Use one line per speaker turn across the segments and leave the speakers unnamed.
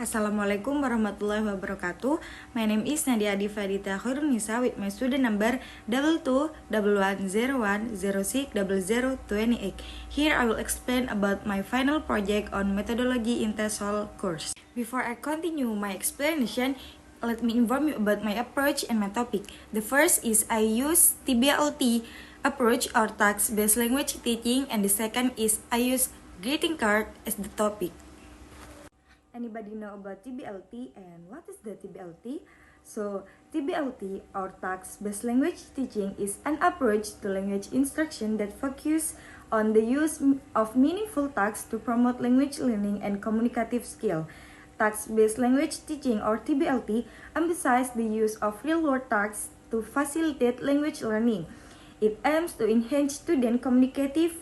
Assalamualaikum warahmatullahi wabarakatuh. My name is Nadia Adifadita Khairunisa with my student number 221101060028. Here I will explain about my final project on methodology in TESOL course. Before I continue my explanation, let me inform you about my approach and my topic. The first is I use TBLT approach or task-based language teaching, and the second is I use greeting card as the topic. Anybody know about TBLT and what is the TBLT? So, TBLT or task-based language teaching is an approach to language instruction that focuses on the use of meaningful tasks to promote language learning and communicative skill. Task-based language teaching or TBLT emphasizes the use of real-world tasks to facilitate language learning. It aims to enhance student communicative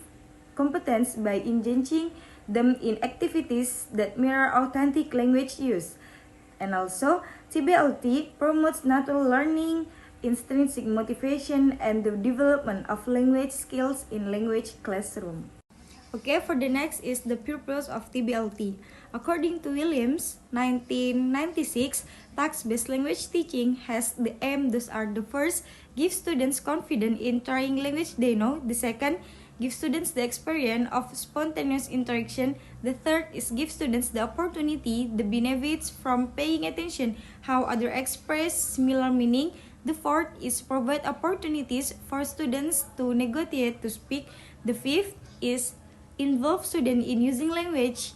competence by engaging them in activities that mirror authentic language use. And also, TBLT promotes natural learning, intrinsic motivation, and the development of language skills in language classroom. Okay, for the next is the purpose of TBLT. According to Williams, 1996, task-based language teaching has the aim. Those are the first, give students confidence in trying language they know. The second, give students the experience of spontaneous interaction. The third is give students the opportunity, the benefits from paying attention how others express similar meaning. The fourth is provide opportunities for students to negotiate to speak. The fifth is involve students in using language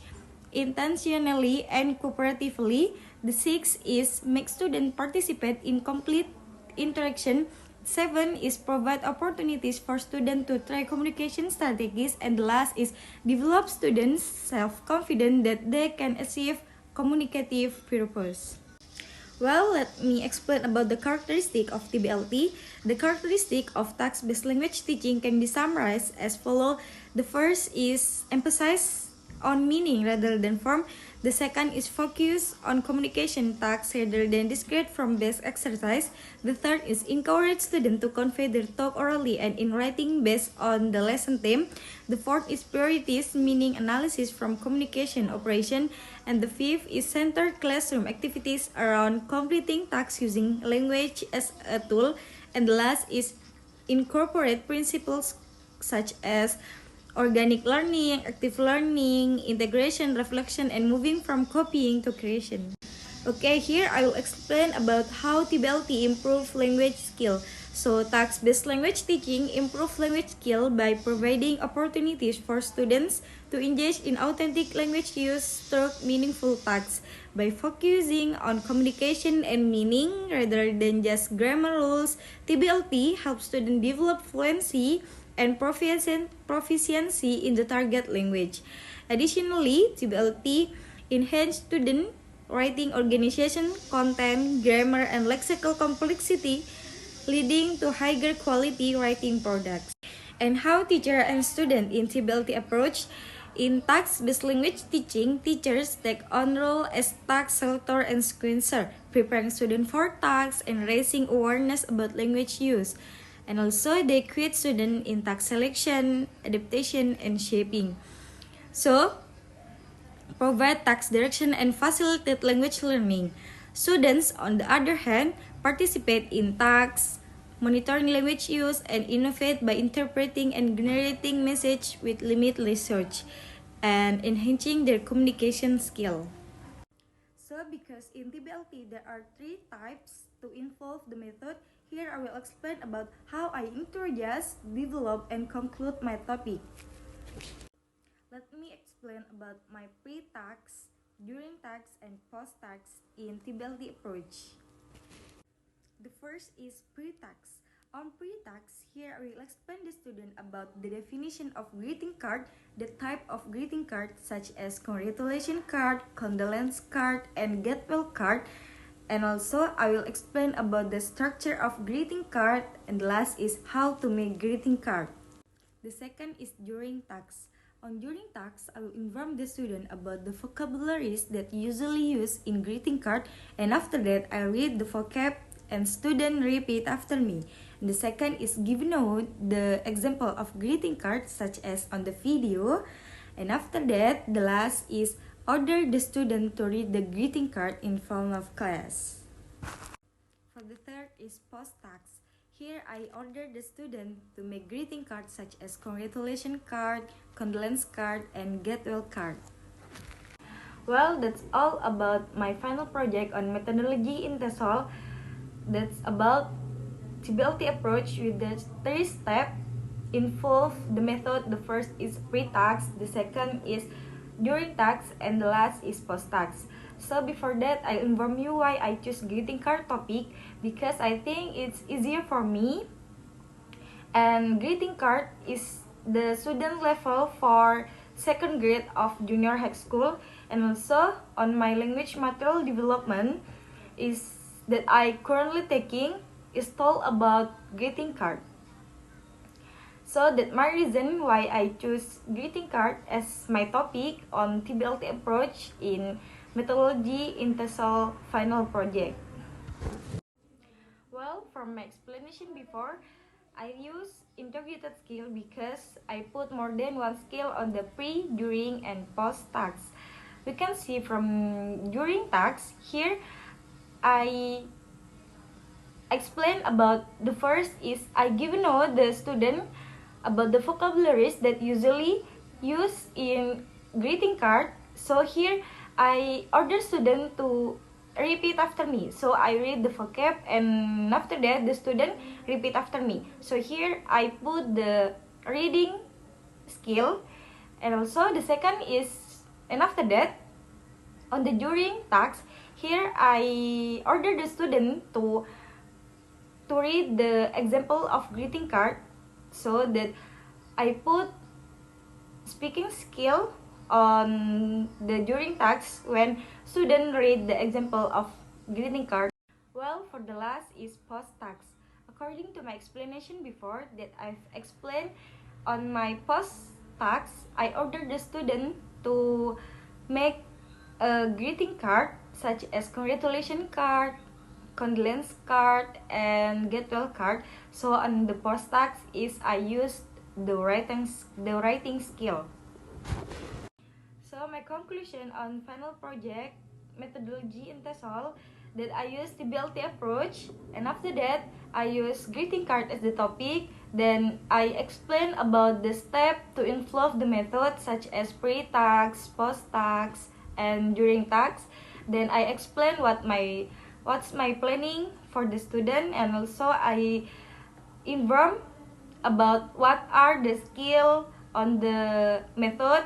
intentionally and cooperatively. The sixth is make students participate in complete interaction. 7 is provide opportunities for students to try communication strategies, and the last is develop students self-confidence that they can achieve communicative purpose. Well, let me explain about the characteristic of TBLT. The characteristic of task-based language teaching can be summarized as follows. The first is emphasize on meaning rather than form. The second is focus on communication tasks rather than discrete form-based exercise. The third is encourage students to convey their thought orally and in writing based on the lesson theme. The fourth is priorities, meaning analysis from communication operation. And the fifth is center classroom activities around completing tasks using language as a tool. And the last is incorporate principles such as organic learning, active learning, integration, reflection, and moving from copying to creation. Okay, here I will explain about how TBLT improve language skill. So, task-based language teaching improve language skill by providing opportunities for students to engage in authentic language use through meaningful tasks. By focusing on communication and meaning rather than just grammar rules, TBLT helps students develop fluency and proficiency in the target language. Additionally, TBLT enhance student writing organization, content, grammar, and lexical complexity, leading to higher quality writing products. And how teacher and student in TBLT approach. In task-based language teaching, teachers take on role as task selector and sequencer, preparing students for tasks and raising awareness about language use. And also, they create students in task selection, adaptation, and shaping. So, provide task direction and facilitate language learning. Students, on the other hand, participate in tasks, monitoring language use, and innovate by interpreting and generating message with limited research and enhancing their communication skill. So, because in TBLT there are 3 types to involve the method, here I will explain about how I introduce, develop, and conclude my topic. Let me explain about my pre-task, during task, and post-task in TBLT approach. The first is pre-task. On pre-task, here I will explain the student about the definition of greeting card, the type of greeting card such as congratulation card, condolence card, and get well card. And also, I will explain about the structure of greeting card, and last is how to make greeting card. The second is during tasks. On during tasks, I will inform the student about the vocabularies that usually used in greeting card, and after that, I read the vocab and student repeat after me. And the second is give note the example of greeting cards such as on the video. And after that, the last is order the student to read the greeting card in front of class. For the third is post-tax. Here I order the student to make greeting cards such as congratulation card, condolence card, and get well card. Well, that's all about my final project on methodology in TESOL. That's about TBLT approach with the 3 steps involve the method. The first is pre-tax, the second is during tax, and the last is post-tax. So before that, I'll inform you why I choose greeting card topic, because I think it's easier for me. And greeting card is the student level for second grade of junior high school, and also on my language material development is that I currently taking is told about greeting card. So that my reason why I choose greeting card as my topic on TBLT approach in methodology in TESOL final project. Well, from my explanation before, I use integrated skill because I put more than one skill on the pre, during, and post tax. We can see from during tax here, I explain about the first is I give know the student about the vocabularies that usually used in greeting card. So here I order student to repeat after me. So I read the vocab, and after that the student repeat after me. So here I put the reading skill, and also the second is, and after that on the during task, here I order the student to read the example of greeting card, so that I put speaking skill on the during task when student read the example of greeting card. Well, for the last is post task. According to my explanation before that I've explained on my post task, I ordered the student to make a greeting card such as congratulation card, condolence card, and get well card. So on the post task is I used the writing skill. So my conclusion on final project methodology in TESOL that I use the BLT approach, and after that I use greeting card as the topic. Then I explain about the step to involve the method such as pre-tax, post-tax, and during tax. Then I explain what's my planning for the student, and also I inform about what are the skill on the method.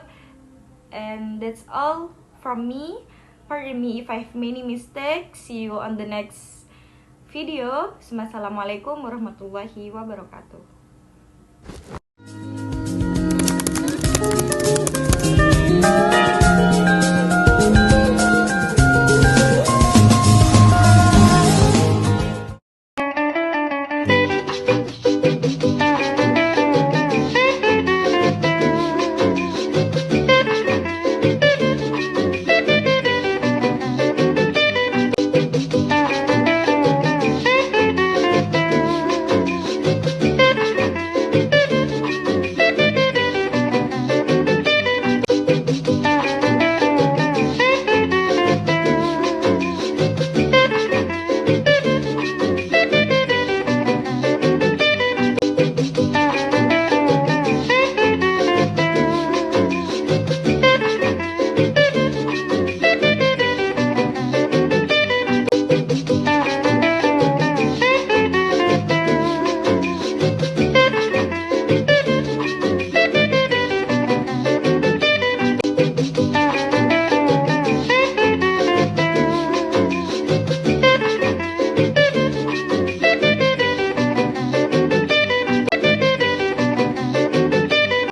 And that's all from me. Pardon me if I have many mistakes. See you on the next video. Assalamualaikum warahmatullahi wabarakatuh.